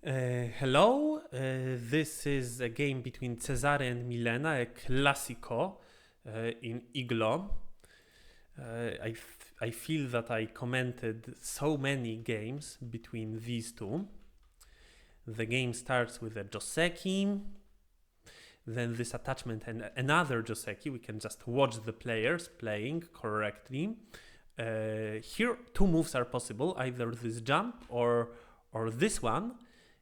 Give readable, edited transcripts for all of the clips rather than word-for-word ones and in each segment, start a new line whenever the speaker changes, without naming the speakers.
Hello, this is a game between Cezary and Milena, a classico in Iglo. I feel that I commented so many games between these two. The game starts with a Joseki, then this attachment and another Joseki. We can just watch the players playing correctly. Here, two moves are possible, either this jump or this one.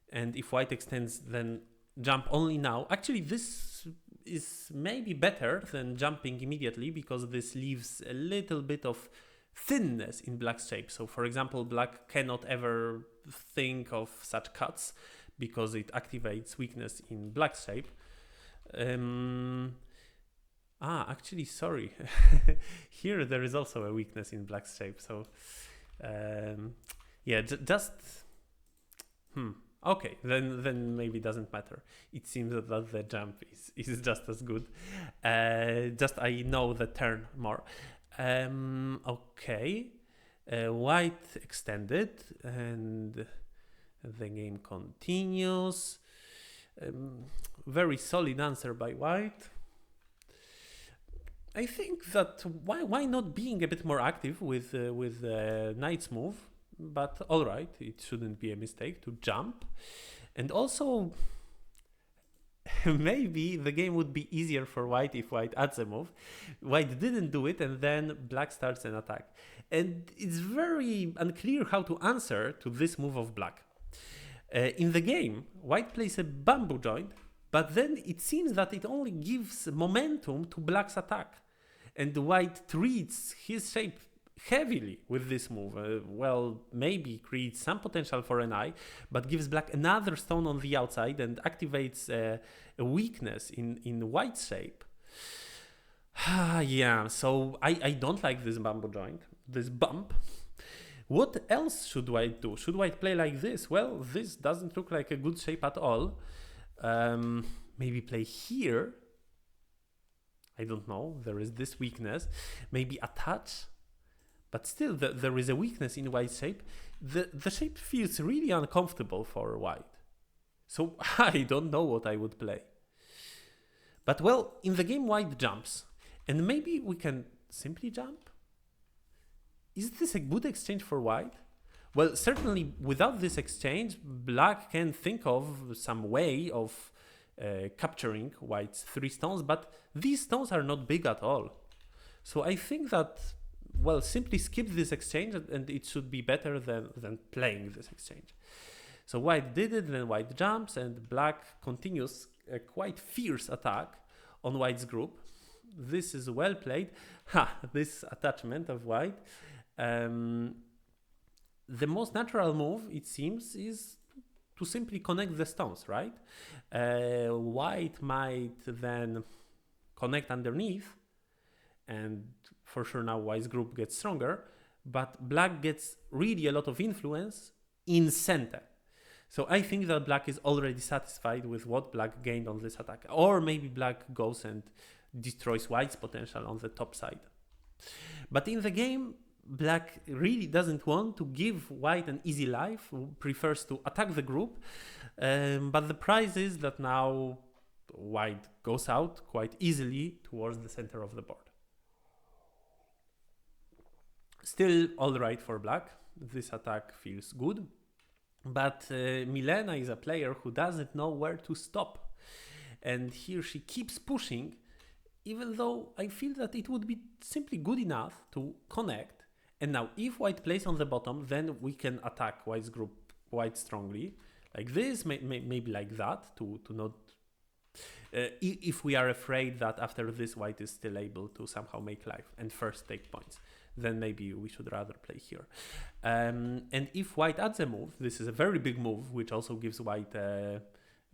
And if white extends, then jump only now. Actually, this is maybe better than jumping immediately because this leaves a little bit of thinness in black's shape. So, for example, black cannot ever think of such cuts because it activates weakness in black's shape. Actually, sorry. Here there is also a weakness in black's shape. So, yeah, just. Okay, then maybe it doesn't matter. It seems that the jump is just as good. Just I know the turn more. Okay, white extended and the game continues. Very solid answer by white. I think that why not being a bit more active with knight's move, but all right, it shouldn't be a mistake to jump. And also, maybe the game would be easier for white if white adds a move. White didn't do it, and then black starts an attack. And it's very unclear how to answer to this move of black. In the game, white plays a bamboo joint, but then it seems that it only gives momentum to black's attack. And white treats his shape heavily with this move. Maybe creates some potential for an eye, but gives black another stone on the outside and activates a weakness in white's shape. Yeah, so I don't like this bamboo joint, this bump. What else should white do? Should white play like this? Well, this doesn't look like a good shape at all. Maybe play here. I don't know. There is this weakness. Maybe attach. But still, there is a weakness in white's shape. The shape feels really uncomfortable for white. So I don't know what I would play. But well, in the game, white jumps. And maybe we can simply jump? Is this a good exchange for white? Well, certainly without this exchange, black can think of some way of capturing white's 3 stones, but these stones are not big at all. So I think that, well, simply skip this exchange and it should be better than playing this exchange. So white did it, then white jumps, and black continues a quite fierce attack on white's group. This is well played. This attachment of white. The most natural move, it seems, is to simply connect the stones, right? White might then connect underneath, and for sure now white's group gets stronger, but black gets really a lot of influence in center. So I think that black is already satisfied with what black gained on this attack. Or maybe black goes and destroys white's potential on the top side. But in the game, black really doesn't want to give white an easy life, prefers to attack the group. But the prize is that now white goes out quite easily towards the center of the board. Still all right for black. This attack feels good. But Milena is a player who doesn't know where to stop. And here she keeps pushing, even though I feel that it would be simply good enough to connect. And now if white plays on the bottom, then we can attack white's group quite strongly. Like this, maybe like that, to not... if we are afraid that after this white is still able to somehow make life and first take points, then maybe we should rather play here. And if white adds a move, this is a very big move, which also gives white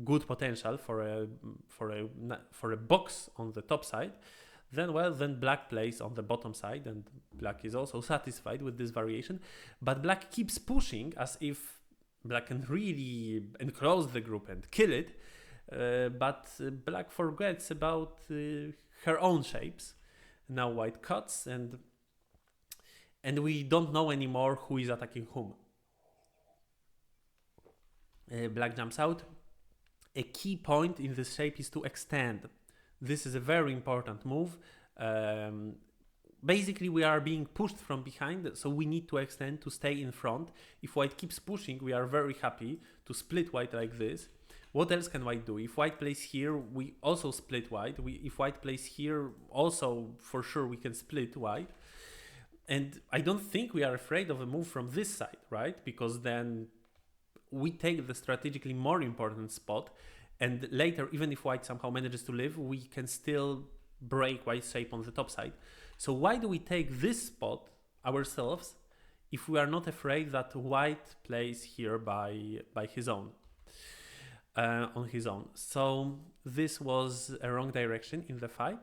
good potential for a box on the top side. Then black plays on the bottom side, and black is also satisfied with this variation. But black keeps pushing as if black can really enclose the group and kill it. But black forgets about her own shapes. Now white cuts, and we don't know anymore who is attacking whom. Black jumps out. A key point in this shape is to extend. This is a very important move. Basically, we are being pushed from behind, so we need to extend to stay in front. If white keeps pushing, we are very happy to split white like this. What else can white do? If white plays here, we also split white. If white plays here, also for sure we can split white. And I don't think we are afraid of a move from this side, right? Because then we take the strategically more important spot, and later, even if white somehow manages to live, we can still break white's shape on the top side. So why do we take this spot ourselves if we are not afraid that white plays here by his own, on his own? So this was a wrong direction in the fight.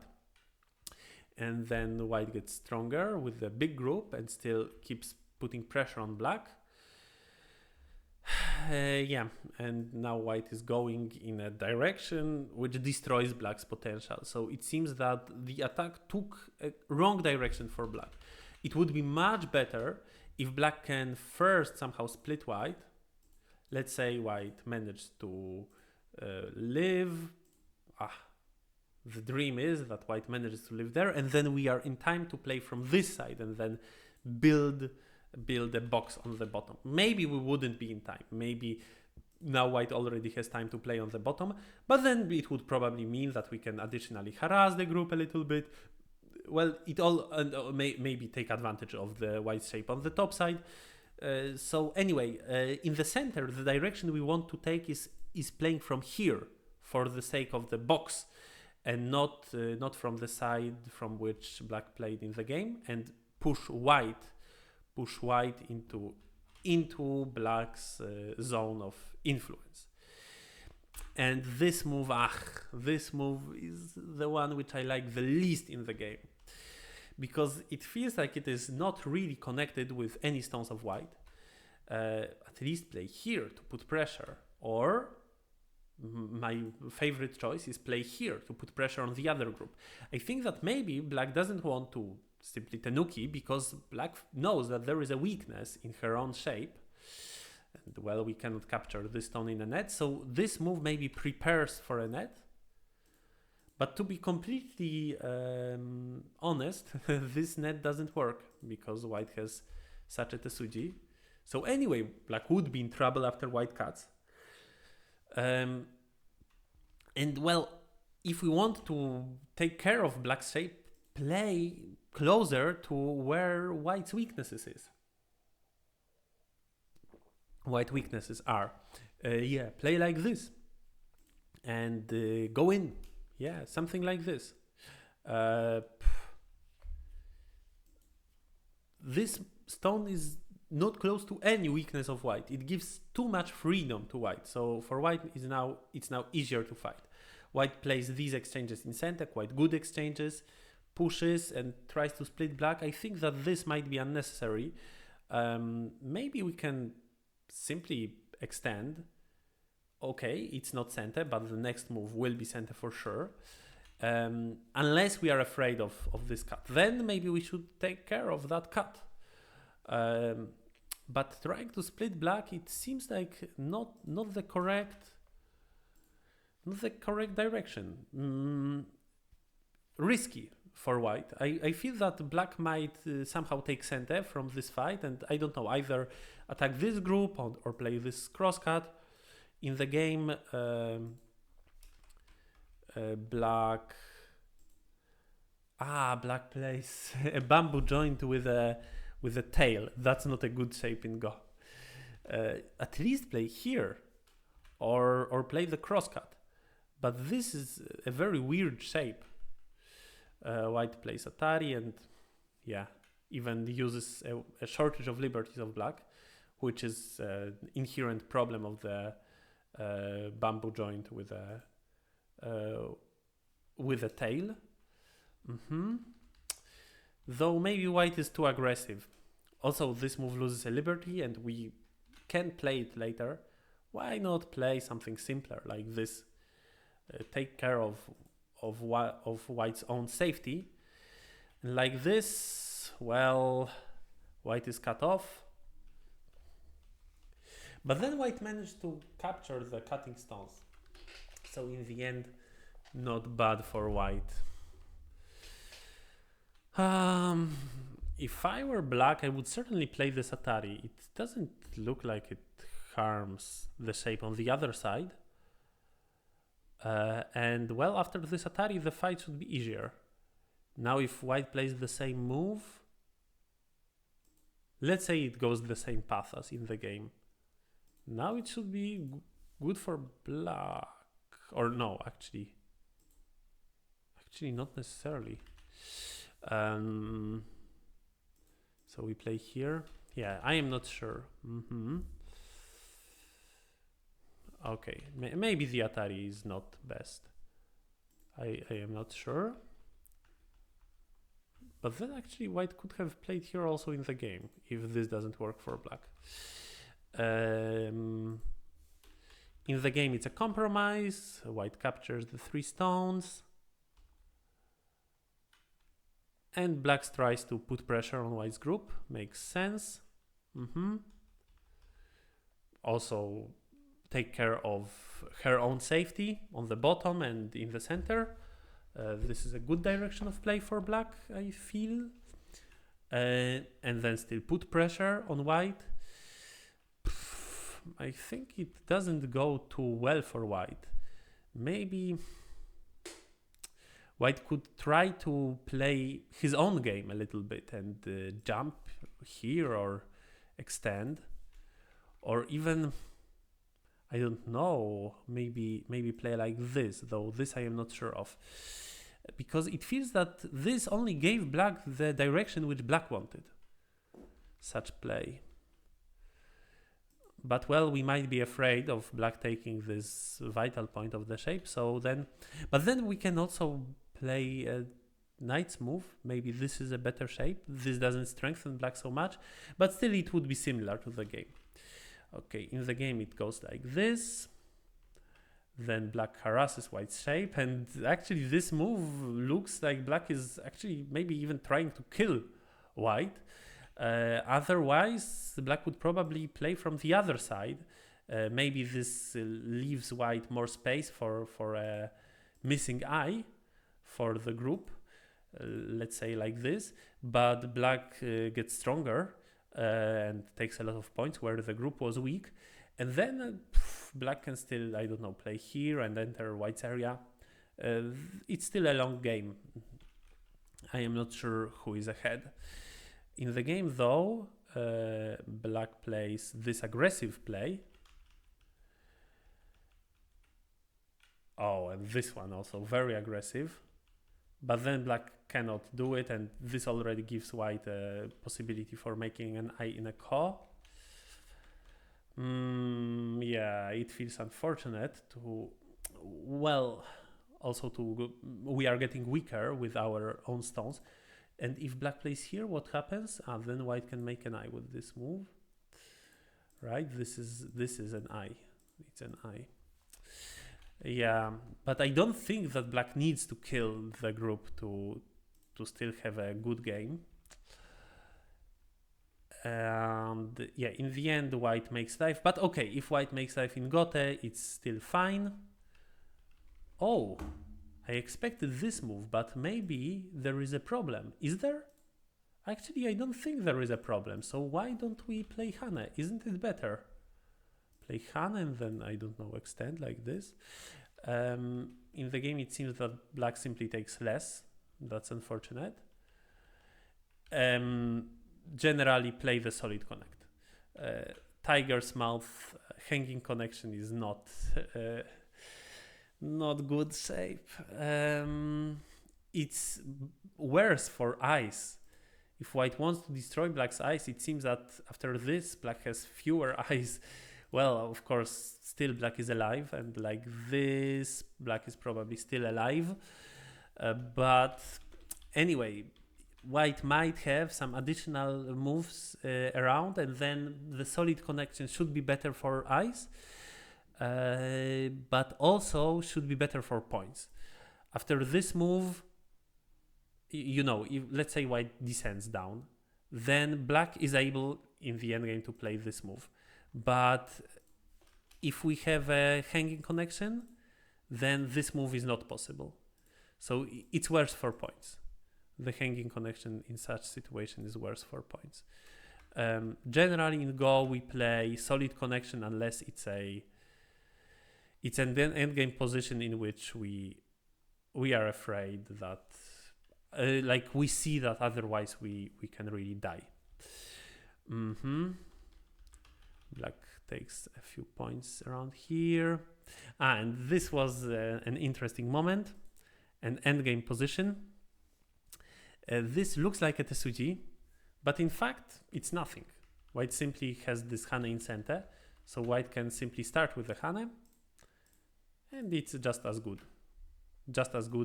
And then white gets stronger with the big group and still keeps putting pressure on black. Yeah, and now white is going in a direction which destroys black's potential. So it seems that the attack took a wrong direction for black. It would be much better if black can first somehow split white. Let's say white managed to live. The dream is that white manages to live there, and then we are in time to play from this side and then build a box on the bottom. Maybe we wouldn't be in time. Maybe now white already has time to play on the bottom, but then it would probably mean that we can additionally harass the group a little bit. Well, it all maybe take advantage of the white shape on the top side. So anyway, in the center, the direction we want to take is playing from here for the sake of the box, and not from the side from which black played in the game, and push white into black's zone of influence. And this move is the one which I like the least in the game, because it feels like it is not really connected with any stones of white. At least play here to put pressure, or my favorite choice is play here to put pressure on the other group. I think that maybe black doesn't want to simply tenuki because black knows that there is a weakness in her own shape, and well, we cannot capture this stone in a net, so this move maybe prepares for a net. But to be completely honest, this net doesn't work because white has such a tesuji. So anyway, black would be in trouble after white cuts. And well, if we want to take care of black's shape, play closer to where white's weaknesses is. White weaknesses are, play like this and go in. Yeah, something like this. This stone is not close to any weakness of white. It gives too much freedom to white. So for white, it's now easier to fight. White plays these exchanges in center, quite good exchanges, pushes and tries to split black. I think that this might be unnecessary. Maybe we can simply extend. Okay, it's not center, but the next move will be center for sure. Unless we are afraid of this cut. Then maybe we should take care of that cut. But trying to split black, it seems like not the correct direction. Risky for white. I feel that black might somehow take center from this fight, and I don't know, either attack this group or play this crosscut. In the game, black plays a bamboo joint with a tail. That's not a good shape in Go. At least play here or play the crosscut. But this is a very weird shape. White plays Atari and even uses a shortage of liberties of black, which is an inherent problem of the bamboo joint with a tail. Though maybe white is too aggressive. Also, this move loses a liberty and we can play it later. Why not play something simpler like this? Take care of white's own safety. And like this, well, white is cut off. But then white managed to capture the cutting stones. So in the end, not bad for white. If I were black, I would certainly play the cezary. It doesn't look like it harms the shape on the other side. And well, after the cezary, the fight should be easier. Now if white plays the same move, let's say it goes the same path as in the game. Now it should be good for black. Or no, actually not necessarily. So we play here. Yeah, I am not sure. Okay, maybe the Atari is not best. I am not sure. But then actually white could have played here also in the game if this doesn't work for black. In the game it's a compromise. White captures the 3 stones. And black tries to put pressure on white's group. Makes sense. Also take care of her own safety on the bottom and in the center. This is a good direction of play for black, I feel. And then still put pressure on white. I think it doesn't go too well for white. Maybe white could try to play his own game a little bit and jump here or extend, or even, I don't know, maybe play like this, though this I am not sure of, because it feels that this only gave black the direction which black wanted, such play. But well, we might be afraid of black taking this vital point of the shape, so then, but then we can also play a knight's move. Maybe this is a better shape. This doesn't strengthen black so much, but still it would be similar to the game. Okay, in the game it goes like this. Then black harasses white's shape, and actually this move looks like black is actually maybe even trying to kill white. Otherwise, black would probably play from the other side. Maybe this leaves white more space for a missing eye for the group, let's say like this. But black gets stronger and takes a lot of points where the group was weak. And then black can still, I don't know, play here and enter white's area. It's still a long game. I am not sure who is ahead. In the game, though, black plays this aggressive play. Oh, and this one also very aggressive. But then black cannot do it, and this already gives white a possibility for making an eye in a ko. Yeah, it feels unfortunate to, well, also we are getting weaker with our own stones. And if black plays here, what happens? Then white can make an eye with this move. Right? This is an eye. It's an eye. Yeah, but I don't think that black needs to kill the group to still have a good game. And yeah, in the end, white makes life. But okay, if white makes life in Gote, it's still fine. Oh, I expected this move, but maybe there is a problem. Is there? Actually, I don't think there is a problem. So why don't we play Hane? Isn't it better? Play Hane and then, I don't know, extend like this. In the game, it seems that black simply takes less. That's unfortunate. Generally, play the solid connect. Tiger's mouth hanging connection is not good shape. It's worse for eyes. If white wants to destroy black's eyes, it seems that after this, black has fewer eyes. Well, of course, still black is alive, and like this, black is probably still alive. But anyway, white might have some additional moves around, and then the solid connection should be better for eyes, but also should be better for points. After this move, you know, if, let's say white descends down, then black is able in the endgame to play this move. But if we have a hanging connection, then this move is not possible. So it's worth 4 points. The hanging connection in such situation is worth 4 points. Generally in Go we play solid connection unless it's an endgame position in which we are afraid that like we see that otherwise we can really die. Black takes a few points around here. And this was an interesting moment, an endgame position. This looks like a Tesuji, but in fact it's nothing. White simply has this Hane in center, so white can simply start with the Hane, and it's just as good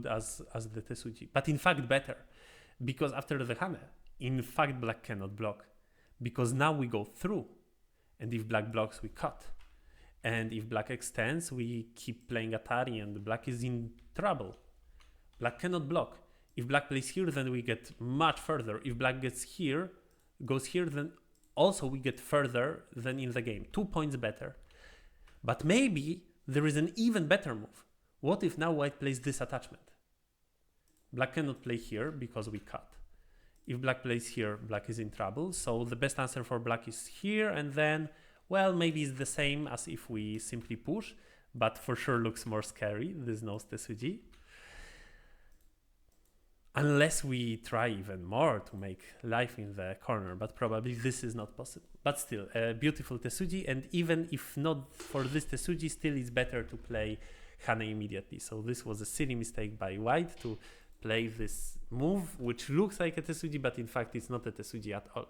as the Tesuji, but in fact better, because after the Hane, in fact black cannot block, because now we go through, and if black blocks we cut, and if black extends we keep playing Atari and black is in trouble. Black cannot block. If black plays here, then we get much further. If black goes here, then also we get further than in the game. 2 points better. But maybe there is an even better move. What if now white plays this attachment? Black cannot play here because we cut. If black plays here, black is in trouble. So the best answer for black is here, and then, well, maybe it's the same as if we simply push, but for sure looks more scary. This knows Tesuji. Unless we try even more to make life in the corner, but probably this is not possible. But still, a beautiful Tesuji, and even if not for this Tesuji, still it's better to play Hane immediately. So this was a silly mistake by white to play this move, which looks like a Tesuji, but in fact it's not a Tesuji at all.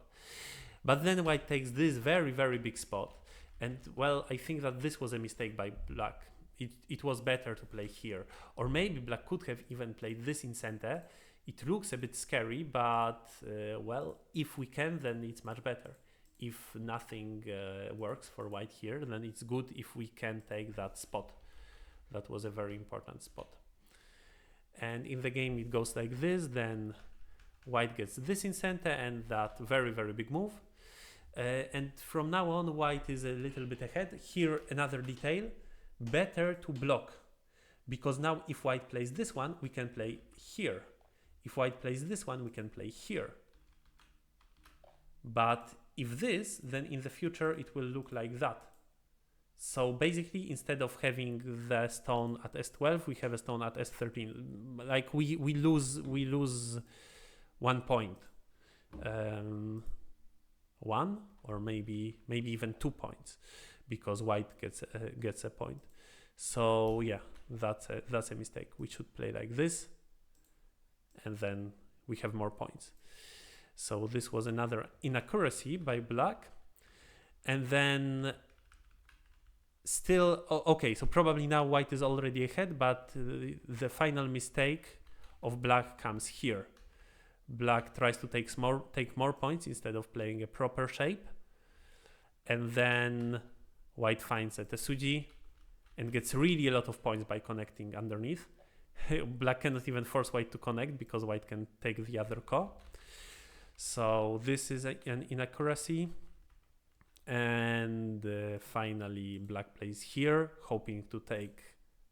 But then white takes this very, very big spot, and well, I think that this was a mistake by black. It was better to play here, or maybe black could have even played this in center. It looks a bit scary, but well, if we can, then it's much better. If nothing works for white here, then it's good if we can take that spot. That was a very important spot. And in the game it goes like this, then white gets this in center and that very, very big move. And from now on, white is a little bit ahead. Here, another detail, better to block. Because now if white plays this one, we can play here. If white plays this one, we can play here. But if this, then in the future it will look like that. So basically, instead of having the stone at S12, we have a stone at S13. Like we lose 1 point, 1 or maybe even 2 points, because white gets a point. So yeah, that's a mistake. We should play like this, and then we have more points. So this was another inaccuracy by black, and then still okay, so probably now white is already ahead, but the final mistake of black comes here. Black tries to take more points instead of playing a proper shape, and then white finds a Tesuji and gets really a lot of points by connecting underneath. Black cannot even force white to connect because white can take the other ko. So this is an inaccuracy. And finally black plays here, hoping to take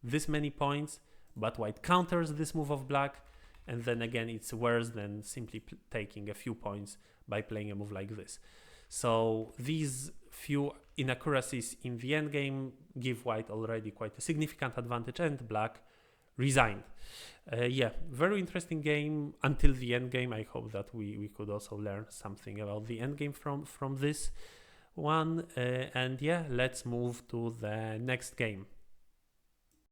this many points, but white counters this move of black, and then again it's worse than simply taking a few points by playing a move like this. So these few inaccuracies in the endgame give white already quite a significant advantage, and black resigned. Yeah, very interesting game until the endgame. I hope that we could also learn something about the endgame from this one. And yeah, let's move to the next game.